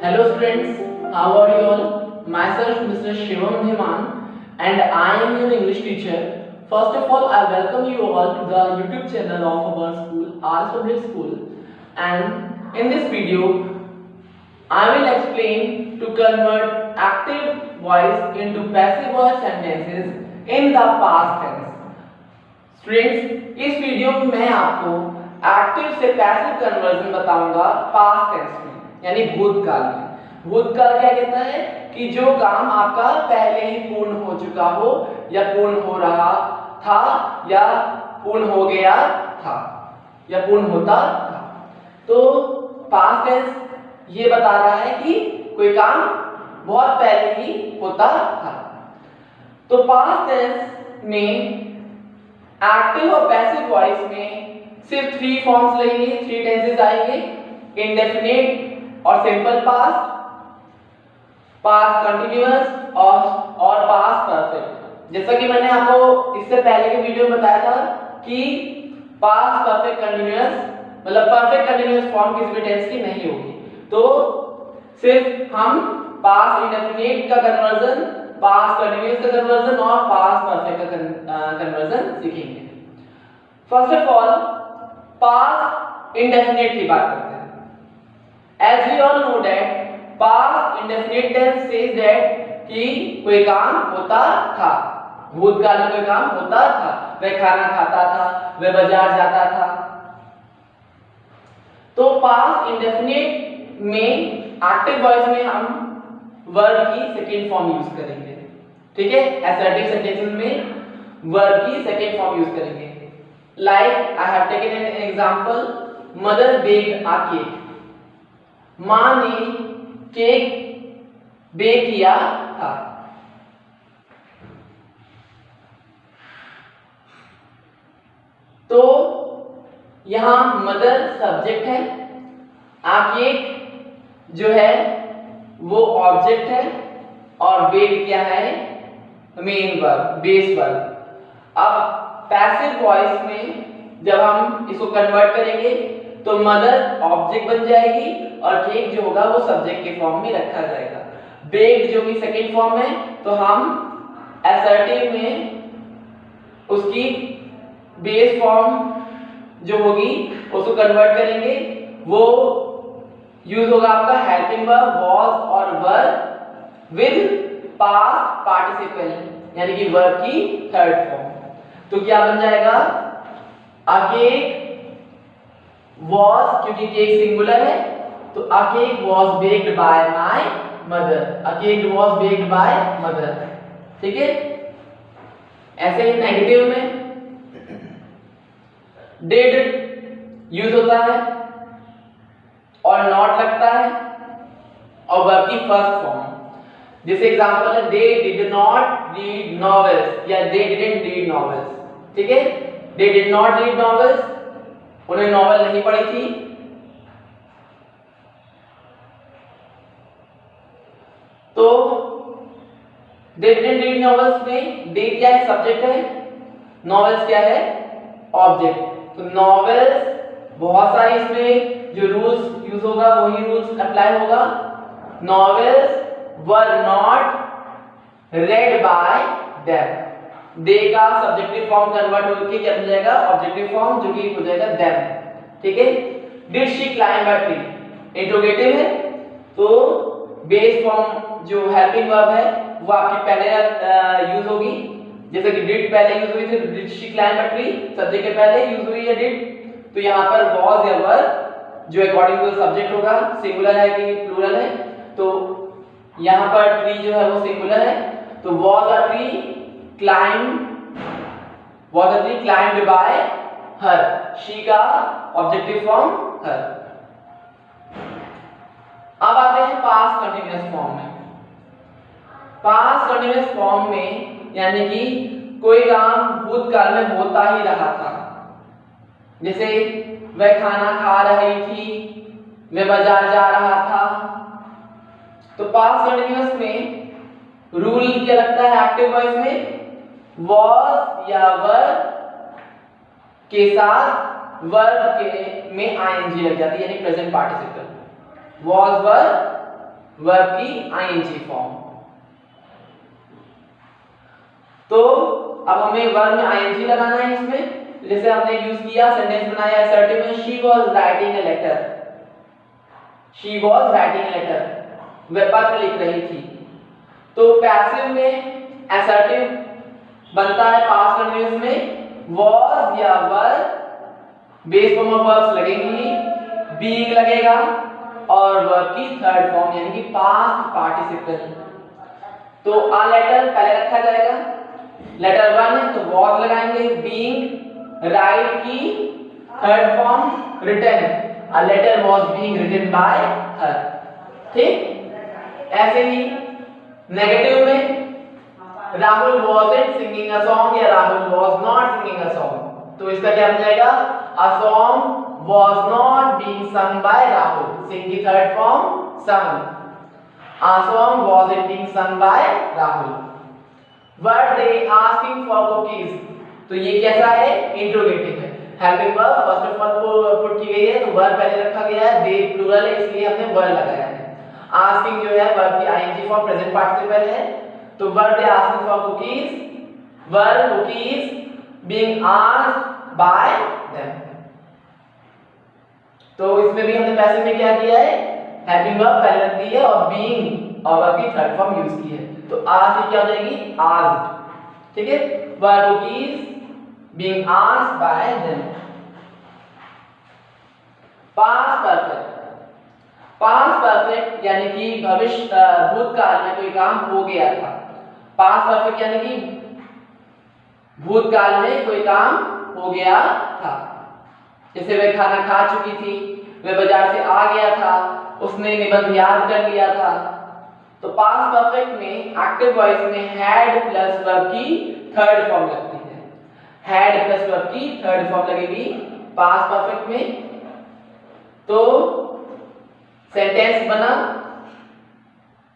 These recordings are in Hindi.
Hello students, how are you all? Myself Mr. Shivam Dhiman and I am your English teacher. First of all, I welcome you all to the YouTube channel of our school, RS Public School. And in this video, I will explain to convert active voice into passive voice sentences in the past tense. Students, इस वीडियो में मैं आपको एक्टिव से पैसिव कन्वर्जन बताऊंगा पास्ट टेंस में, यानी भूतकाल में। भूतकाल क्या कहता है कि जो काम आपका पहले ही पूर्ण हो चुका हो या पूर्ण हो रहा था या पूर्ण हो गया था या पूर्ण होता था। तो पास्ट टेंस ये बता रहा है कि कोई काम बहुत पहले ही होता था। तो पास्ट टेंस में एक्टिव और पैसिव वॉइस में सिर्फ 3 फॉर्म्स लेंगे, 3 टेंसेस आएंगे, इंडेफिनिट और सिंपल पास्ट, पास्ट कंटिन्यूअस और पास्ट परफेक्ट। जैसा कि मैंने आपको इससे पहले के वीडियो में बताया था कि पास्ट परफेक्ट कंटिन्यूअस मतलब परफेक्ट कंटिन्यूअस फॉर्म किसी भी टेंस की नहीं होगी। तो सिर्फ हम पास्ट इंडेफिनिट का कन्वर्जन, पास्ट कंटिन्यूअस का कन्वर्जन और पास्ट परफेक्ट का कन्वर्जन सीखेंगे। First of all past indefinite की बात करते हैं। As we all know that past indefinite tense says that कि कोई काम होता था, भूतकाल में कोई काम होता था, वह खाना खाता था, वह बाजार जाता था। तो पास्ट इंडेफिनिट में एक्टिव वॉइस में हम वर्ब की सेकंड फॉर्म यूज करेंगे, ठीक है। असर्टिव सेंटेंसेस में वर्ब की सेकंड फॉर्म यूज करेंगे। Like I have taken an example, mother baked a cake. मां ने केक बेक किया था। तो यहां मदर सब्जेक्ट है, आ केक जो है वो ऑब्जेक्ट है और बेक क्या है, मेन वर्ब, बेस वर्ब। अब पैसिव वॉइस में जब हम इसको कन्वर्ट करेंगे तो मदर ऑब्जेक्ट बन जाएगी और केक जो होगा वो सब्जेक्ट के फॉर्म में रखा जाएगा। बेक्ड जो कि सेकंड फॉर्म है, तो हम असर्टिव में उसकी बेस फॉर्म जो होगी उसको कन्वर्ट करेंगे। वो यूज होगा आपका हेल्पिंग वर्ब वाज और वर विद पास्ट पार्टिसिपल, यानी कि वर्ब की थर्ड फॉर्म। तो क्या बन जाएगा, अ केक वाज, क्योंकि केक सिंगुलर है तो a cake was baked by my mother, a cake was baked by mother, ठीक है। ऐसे ही नेगेटिव में डिड यूज होता है और नॉट लगता है और वर्ब की फर्स्ट फॉर्म। जैसे एग्जांपल है, they did not read novels या दे डिडंट रीड नॉवेल्स, ठीक है। They did not read novels, उन्हें नॉवेल नहीं पढ़ी थी। तो दे डिडंट रीड नॉवेल्स में दे क्या है, सब्जेक्ट है, नॉवेल्स क्या है, ऑब्जेक्ट। तो नॉवेल्स बहुत सारी इसमें जो रूल्स यूज होगा वही रूल्स अप्लाई होगा। Novels were not read by them, they का सब्जेक्टिव फॉर्म कन्वर्ट होकर क्या बन जाएगा, ऑब्जेक्टिव फॉर्म, जो कि हो जाएगा देम, ठीक है। Did she climb a tree, interrogative है तो बेस फॉर्म जो हेल्पिंग वर्ब है वो आपकी पहले यूज होगी। जैसे कि डिड पहले यूज हुई थी, did she climb a tree subject के पहले यूज हुई है डिड। तो यहाँ पर वाज या वर जो अकॉर्डिंग टू सब्जेक्ट होगा, सिंगुलर है कि प्लूरल है, तो यहाँ पर ट्री जो है वो सिंगुलर है, तो was a tree climb, was a tree climbed bye her, she का ऑब्जेक्टिव फॉर्म हर। अब आते हैं पास्ट कंटीन्यूअस फॉर्म में। पास्ट कंटीन्यूअस फॉर्म में यानी कि कोई काम भूतकाल में होता ही रहा था। जैसे वह खाना खा रही थी, वह बाजार जा रहा था। तो पास्ट कंटीन्यूअस में रूल क्या लगता है एक्टिव वॉइस में, was या वर के साथ वर्ब के में आईएनजी लग जाती है, यानी present participle. was were verb की आईएनजी फॉर्म। तो अब हमें वर्ब में आईएनजी लगाना है इसमें। जैसे हमने यूज किया, सेंटेंस बनाया असर्टिव में, she was writing a letter, she was writing a letter, वह पत्र लिख रही थी। तो पैसिव में असर्टिव बनता है पास्ट कंटीन्यूअस में, वाज या वर बेस फॉर्म ऑफ वर्ब्स लगेंगी, बीइंग लगेगा और वर्ब की थर्ड फॉर्म यानी कि पास्ट पार्टिसिपल। तो आ लेटर पहले रखा जाएगा, लेटर 1 है तो वाज लगाएंगे, बीइंग राइट की third form written, a letter was being written by her। ठीक, ऐसे ही नेगेटिव में Rahul wasn't singing a song या Rahul was not singing a song, तो इसका क्या बन जाएगा, a song was not being sung by Rahul, sing की third form sung, a song wasn't being sung by Rahul। were they asking for cookies, तो ये कैसा है, इंट्रोगेटिव है। Helping verb first of all put की गई है तो वर्ब पहले रखा गया है, दे प्लूरल है इसलिए हमने वर लगाया है। आस्किंग जो है वर्ब की आईएनजी फॉर्म प्रेजेंट पार्टिसिपल है, तो were they asking for cookies, were cookies being asked by them. तो इसमें भी हमने पैसिव में क्या किया है, हेल्पिंग वर्ब पहले रख दी है और बीइंग और वर्ब की थर्ड फॉर्म यूज की है, तो आस्क क्या हो जाएगी, आस्क्ड। ठीक है, वर cookies being asked by them। past perfect, past perfect यानी कि भविष्य भूतकाल में कोई काम हो गया था। past perfect यानी कि भूतकाल में कोई काम हो गया था, जैसे वह खाना खा चुकी थी, वह बाजार से आ गया था, उसने निबंध याद कर लिया था। तो past perfect में एक्टिव वॉइस में had प्लस वर्ब की थर्ड फॉर्म लगती है, had प्लस वर्ब की थर्ड फॉर्म लगेगी पास्ट परफेक्ट में। तो सेंटेंस बना,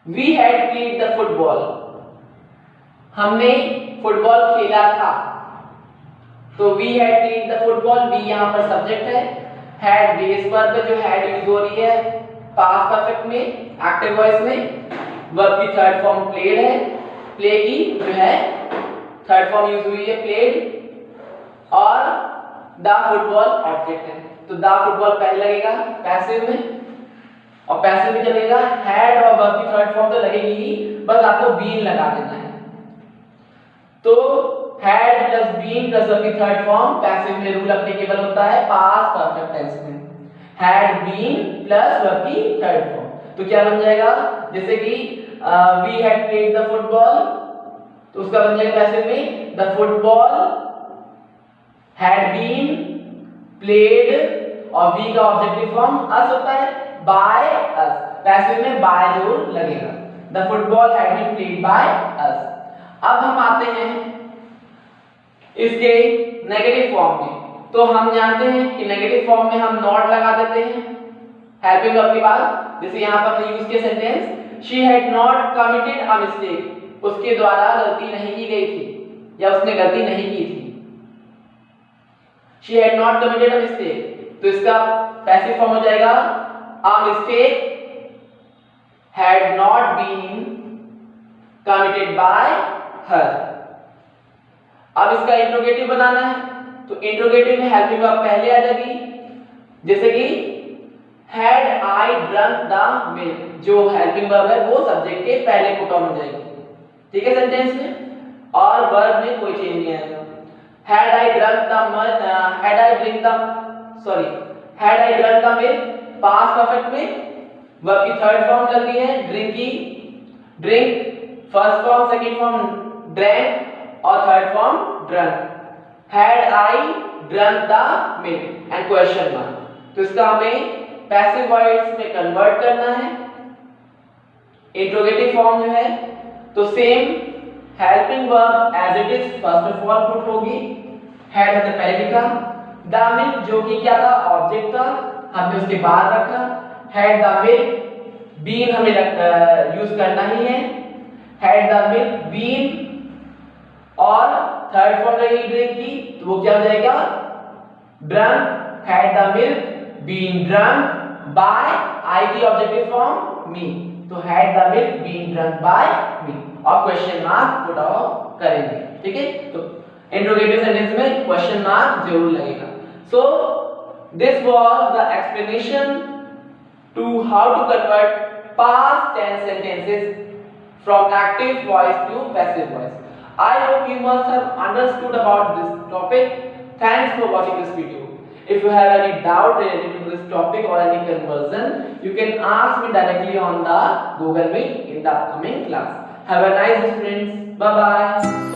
we had played the football, हमने फुटबॉल खेला था। तो we had played the football, we यहां पर सब्जेक्ट है, had बेस वर्ब है जो had यूज हो रही है पास्ट परफेक्ट में एक्टिव वॉइस में, वर्ब की थर्ड फॉर्म played है, प्ले की जो है थर्ड फॉर्म यूज हुई है played, और द फुटबॉल ऑब्जेक्ट है, तो द फुटबॉल पहले लगेगा पैसिव में, और पैसिव में चलेगा हैड और वर्ब की थर्ड फॉर्म तो लगेगी ही, बस आपको बीन लगा देना है। तो had plus been plus verb की थर्ड फॉर्म पैसिव में रूल एप्लीकेबल होता है पास्ट परफेक्ट टेंस में, हैड बीन प्लस वर्ब की थर्ड फॉर्म। तो क्या बन जाएगा, जैसे कि we had played the football, तो उसका बन जाएगा पैसिव में the football had been played, और we का ऑब्जेक्टिव फॉर्म us होता है, by us, पैसिव में by जरूर लगेगा, the football had been played by us। अब हम आते हैं इसके नेगेटिव फॉर्म में। तो हम जानते हैं कि नेगेटिव फॉर्म में हम नॉट लगा देते हैं हेल्पिंग वर्ब के बाद, जैसे यहाँ पर हमने यूज किया sentence she had not committed a mistake, उसके द्वारा गलती नहीं की गई थी या उसने गलती नहीं की थी। She had not committed a mistake, तो इसका पैसिव फॉर्म हो जाएगा a mistake had not been committed by her। अब इसका इंट्रोगेटिव बनाना है, तो इंट्रोगेटिव में हेल्पिंग वर्ब पहले आ जाएगी, जैसे कि had I drunk the milk, जो हेल्पिंग वर्ब है वो सब्जेक्ट के पहले पुट ऑन हो जाएगी। ठीक है सेंटेंस में, और वर्ब में कोई चेंज नहीं आएगा। had I drunk the milk, had I drunk the milk past perfect में वर्ब की थर्ड फॉर्म लग रही है ड्रिंक की, drink first form second form drank और third form drunk. had I drunk the milk and question mark, तो इसका हमें पैसिव वॉइस में कन्वर्ट करना है इंट्रोगेटिव फॉर्म जो है। तो same helping verb as it is first of all put होगी, हैड हमने पहले लिखा, द मिल्क जो कि क्या था ऑब्जेक्ट था हमने उसके बाद रखा, हैड द मिल्क, बीन हमें यूज करना ही है, हैड द मिल्क बीन और थर्ड फॉर्म लगेगी ड्रिंक की, तो वो क्या हो जाएगा drunk, had the milk been drunk by I की ऑब्जेक्टिव फॉर्म मी, तो had the milk been drunk by me और क्वेश्चन मार्क पुट ऑफ करेंगे, ठीक है। तो इंट्रोगेटिव सेंटेंस में क्वेश्चन मार्क जरूर लगेगा। So this was the explanation to how to convert past tense sentences from active voice to passive voice. I hope you must have understood about this topic. Thanks for watching this video. If you have any doubt related to this topic or any conversion, you can ask me directly on the Google Meet in the upcoming class. Have a nice day, friends. Bye bye.